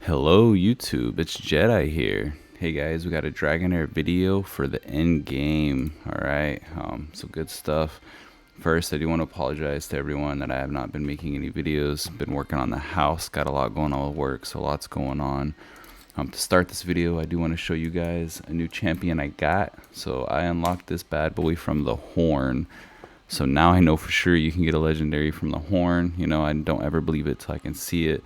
Hello YouTube, it's Jedi here. Hey guys, we got a Dragonheir video for the end game. Alright, so good stuff. First, I do want to apologize to everyone that I have not been making any videos. Been working on the house, got a lot going on with work, so lots going on. To start this video, I do want to show you guys a new champion I got. So I unlocked this bad boy from the horn. So now I know for sure you can get a legendary from the horn. You know, I don't ever believe it till I can see it.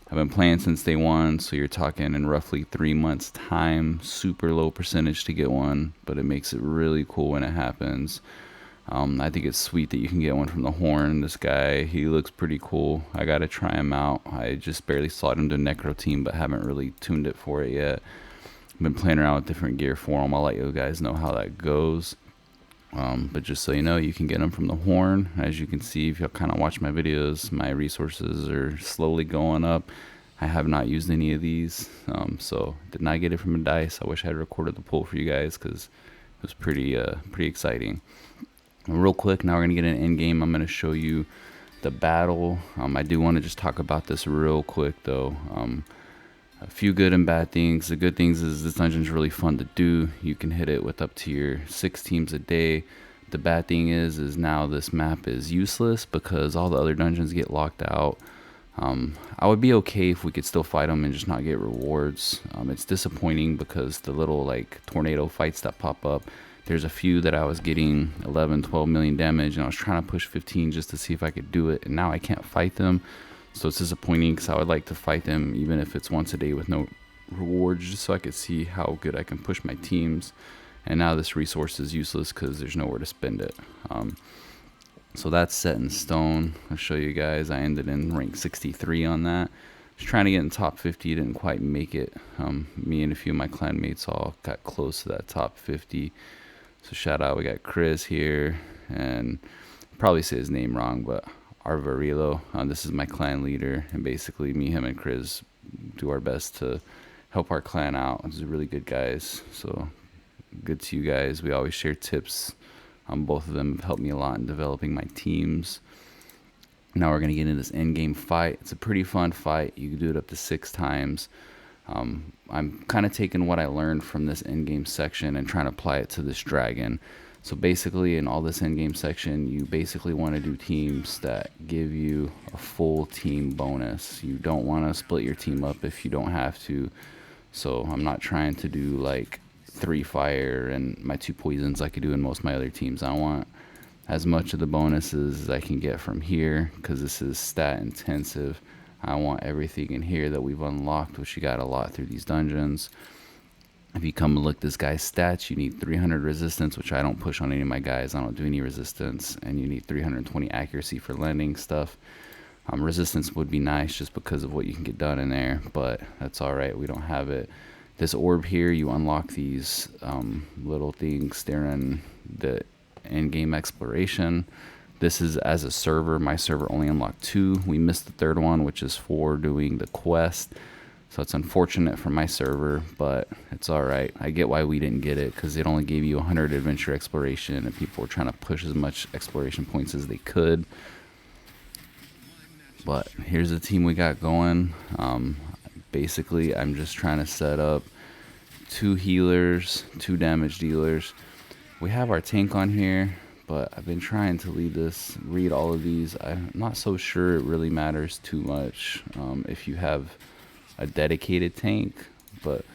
I've been playing since day one, so you're talking in roughly 3 months time. Super low percentage to get one, but it makes it really cool when it happens. I think it's sweet that you can get one from the horn. This guy, he looks pretty cool. I gotta try him out. I just barely slot him to Necro team, but haven't really tuned it for it yet. I've been playing around with different gear for him. I'll let you guys know how that goes. But just so you know, you can get them from the horn. As you can see, if you kind of watch my videos, my resources are slowly going up. I have not used any of these, so did not get it from a dice. I wish I had recorded the pull for you guys because it was pretty exciting. And real quick, now we're gonna get an end game. I'm gonna show you the battle. I do want to just talk about this real quick though. A few good and bad things. The good things is this dungeon is really fun to do. You can hit it with up to your 6 teams a day. The bad thing is now this map is useless because all the other dungeons get locked out. I would be okay if we could still fight them and just not get rewards. It's disappointing because the little like tornado fights that pop up, there's a few that I was getting 11, 12 million damage, and I was trying to push 15 just to see if I could do it, and now I can't fight them. So it's disappointing because I would like to fight them even if it's once a day with no rewards, just so I could see how good I can push my teams. And now this resource is useless because there's nowhere to spend it. So that's set in stone. I'll show you guys. I ended in rank 63 on that. I was trying to get in top 50, didn't quite make it. Me and a few of my clan mates all got close to that top 50. So shout out, we got Chris here, and I'll probably say his name wrong, but Arvarilo. This is my clan leader, and basically me, him, and Chris do our best to help our clan out. These are really good guys, so good to you guys. We always share tips. Both of them have helped me a lot in developing my teams. Now we're going to get into this end game fight. It's a pretty fun fight. You can do it up to 6 times. I'm kind of taking what I learned from this end game section and trying to apply it to this dragon. So basically in all this end game section, you basically want to do teams that give you a full team bonus. You don't want to split your team up if you don't have to. So I'm not trying to do like 3 fire and my 2 poisons like I do in most of my other teams. I want as much of the bonuses as I can get from here because this is stat intensive. I want everything in here that we've unlocked, which you got a lot through these dungeons. If you come and look this guy's stats, you need 300 resistance, which I don't push on any of my guys. I don't do any resistance. And you need 320 accuracy for landing stuff. Resistance would be nice just because of what you can get done in there, but that's all right. We don't have it. This orb here, you unlock these little things during the end-game exploration. This is as a server. My server only unlocked 2. We missed the 3rd one, which is for doing the quest. So it's unfortunate for my server, but it's alright. I get why we didn't get it, because it only gave you 100 adventure exploration, and people were trying to push as much exploration points as they could. But here's the team we got going. Basically, I'm just trying to set up 2 healers, 2 damage dealers. We have our tank on here, but I've been trying to read all of these. I'm not so sure it really matters too much if you have a dedicated tank, but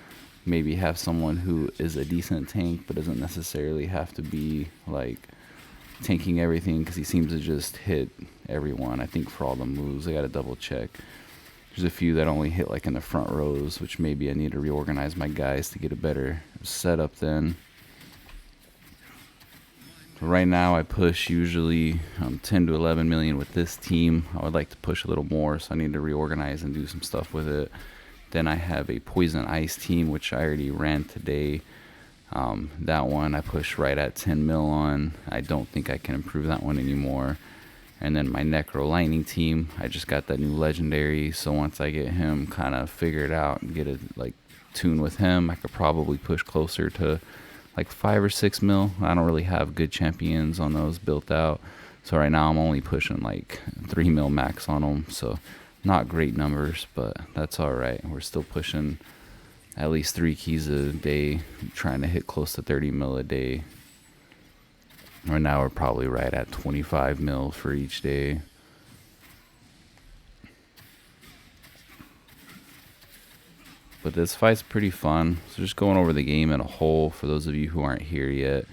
maybe have someone who is a decent tank but doesn't necessarily have to be like tanking everything, because he seems to just hit everyone. I think for all the moves, I gotta double check. There's a few that only hit like in the front rows, which maybe I need to reorganize my guys to get a better setup then. So right now I push usually 10 to 11 million with this team. I would like to push a little more, so I need to reorganize and do some stuff with it. Then I have a poison ice team, which I already ran today. That one I push right at 10 mil on. I don't think I can improve that one anymore. And then my Necro Lightning team, I just got that new legendary, so once I get him kind of figured out and get a like tune with him, I could probably push closer to like 5 or 6 mil. I don't really have good champions on those built out, so right now I'm only pushing like 3 mil max on them. So Not great numbers, but that's all right. We're still pushing at least 3 keys a day, trying to hit close to 30 mil a day. Right now we're probably right at 25 mil for each day. But this fight's pretty fun. So just going over the game in a whole for those of you who aren't here yet.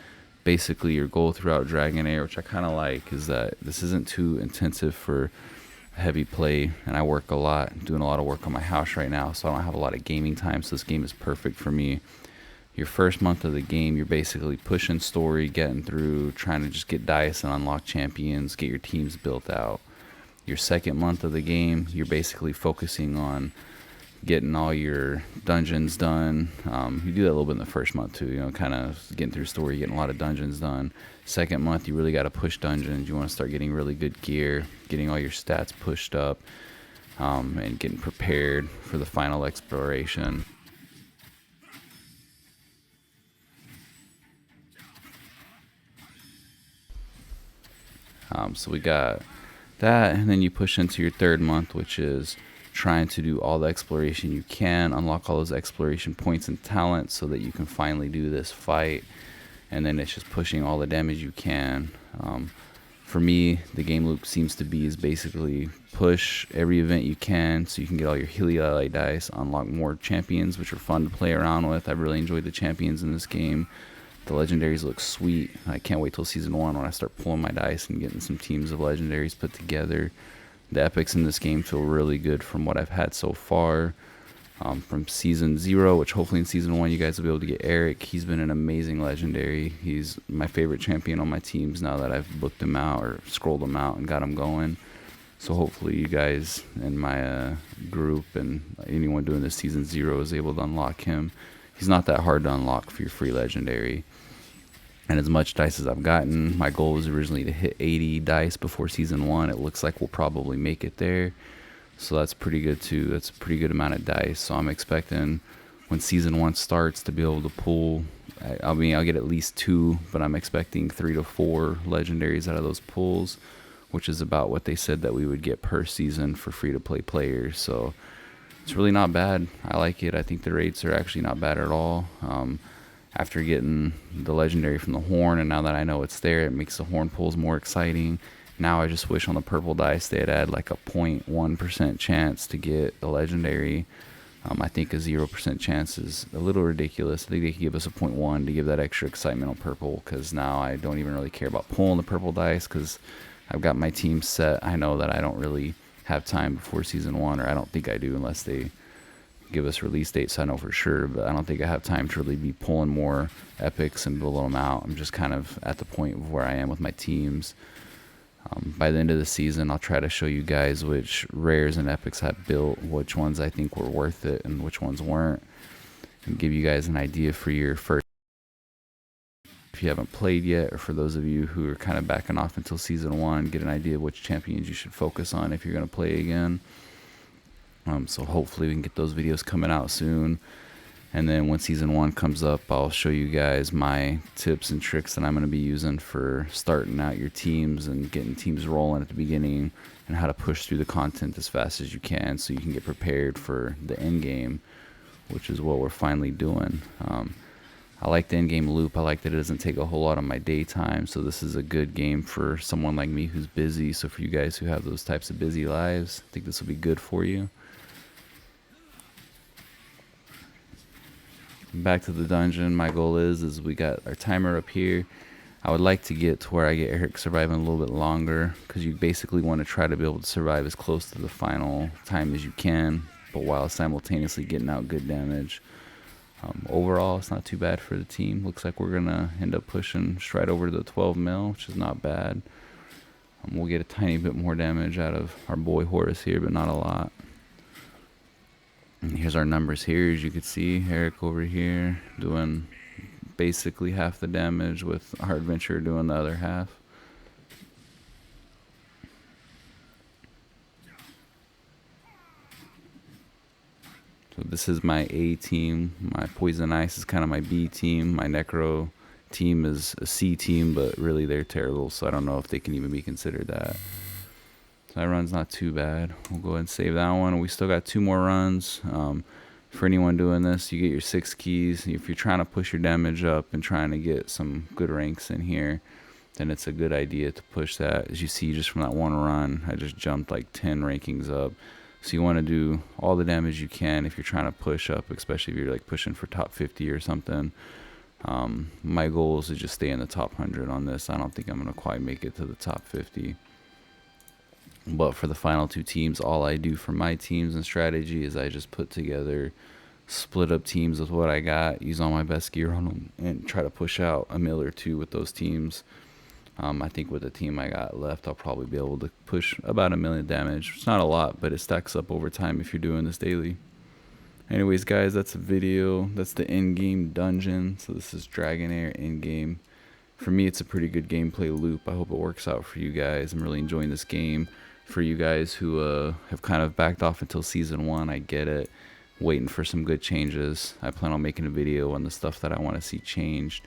Basically your goal throughout Dragonheir, which I kind of like, is that this isn't too intensive for heavy play, and I work a lot, doing a lot of work on my house right now, so I don't have a lot of gaming time, so this game is perfect for me. Your first month of the game, you're basically pushing story, getting through, trying to just get dice and unlock champions, get your teams built out. Your second month of the game, you're basically focusing on getting all your dungeons done. You do that a little bit in the first month too, you know, kind of getting through story, getting a lot of dungeons done. Second month, you really got to push dungeons. You want to start getting really good gear, getting all your stats pushed up, and getting prepared for the final exploration. So we got that, and then you push into your third month, which is trying to do all the exploration you can, unlock all those exploration points and talents so that you can finally do this fight. And then it's just pushing all the damage you can. For me, the game loop seems to be is basically push every event you can so you can get all your Heliolite dice, unlock more champions, which are fun to play around with. I've really enjoyed the champions in this game. The legendaries look sweet. I can't wait till season 1 when I start pulling my dice and getting some teams of legendaries put together. The epics in this game feel really good from what I've had so far. From season 0, which hopefully in season 1 you guys will be able to get Eric. He's been an amazing legendary. He's my favorite champion on my teams now that I've booked him out or scrolled him out and got him going. So hopefully you guys in my group and anyone doing this season 0 is able to unlock him. He's not that hard to unlock for your free legendary. And as much dice as I've gotten, my goal was originally to hit 80 dice before season 1. It looks like we'll probably make it there. So that's pretty good too. That's a pretty good amount of dice. So I'm expecting when season 1 starts to be able to pull, I'll get at least 2, but I'm expecting 3 to 4 legendaries out of those pulls, which is about what they said that we would get per season for free to play players. So it's really not bad. I like it. I think the rates are actually not bad at all. After getting the legendary from the horn, and now that I know it's there, it makes the horn pulls more exciting. Now I just wish on the purple dice they'd add like a 0.1% chance to get the legendary. I think a 0% chance is a little ridiculous. I think they could give us a 0.1 to give that extra excitement on purple, because now I don't even really care about pulling the purple dice because I've got my team set. I know that I don't really have time before season 1, or I don't think I do unless they give us release dates, so I know for sure, but I don't think I have time to really be pulling more epics and building them out. I'm just kind of at the point of where I am with my teams. By the end of the season, I'll try to show you guys which rares and epics I've built, which ones I think were worth it and which ones weren't, and give you guys an idea for your first, if you haven't played yet, or for those of you who are kind of backing off until season 1, get an idea of which champions you should focus on if you're going to play again. So hopefully we can get those videos coming out soon. And then when season 1 comes up, I'll show you guys my tips and tricks that I'm going to be using for starting out your teams and getting teams rolling at the beginning, and how to push through the content as fast as you can so you can get prepared for the end game, which is what we're finally doing. I like the end game loop. I like that it doesn't take a whole lot of my daytime, so this is a good game for someone like me who's busy. So for you guys who have those types of busy lives, I think this will be good for you. Back to the dungeon, my goal is we got our timer up here. I would like to get to where I get Eric surviving a little bit longer, because you basically want to try to be able to survive as close to the final time as you can, but while simultaneously getting out good damage. Overall, it's not too bad for the team. Looks like we're gonna end up pushing straight over to the 12 mil, which is not bad. We'll get a tiny bit more damage out of our boy Horus here, but not a lot. And here's our numbers here. As you can see, Eric over here doing basically half the damage, with our adventurer doing the other half. So this is my A team. My Poison Ice is kind of my B team. My Necro team is a C team, but really they're terrible, so I don't know if they can even be considered that. So that run's not too bad. We'll go ahead and save that one. We still got 2 more runs. For anyone doing this, you get your 6 keys. If you're trying to push your damage up and trying to get some good ranks in here, then it's a good idea to push that. As you see, just from that one run, I just jumped like 10 rankings up. So you want to do all the damage you can if you're trying to push up, especially if you're like pushing for top 50 or something. My goal is to just stay in the top 100 on this. I don't think I'm going to quite make it to the top 50. But for the final 2 teams, all I do for my teams and strategy is I just put together split up teams with what I got, use all my best gear on them, and try to push out a mill or 2 with those teams. I think with the team I got left, I'll probably be able to push about 1 million damage. It's not a lot, but it stacks up over time if you're doing this daily. Anyways, guys, that's a video. That's the in-game dungeon. So this is Dragonheir in-game. For me, it's a pretty good gameplay loop. I hope it works out for you guys. I'm really enjoying this game. For you guys who have kind of backed off until Season 1, I get it. Waiting for some good changes. I plan on making a video on the stuff that I want to see changed.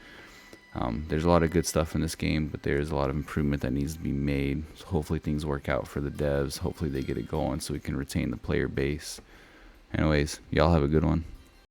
There's a lot of good stuff in this game, but there's a lot of improvement that needs to be made. So hopefully things work out for the devs. Hopefully they get it going so we can retain the player base. Anyways, y'all have a good one.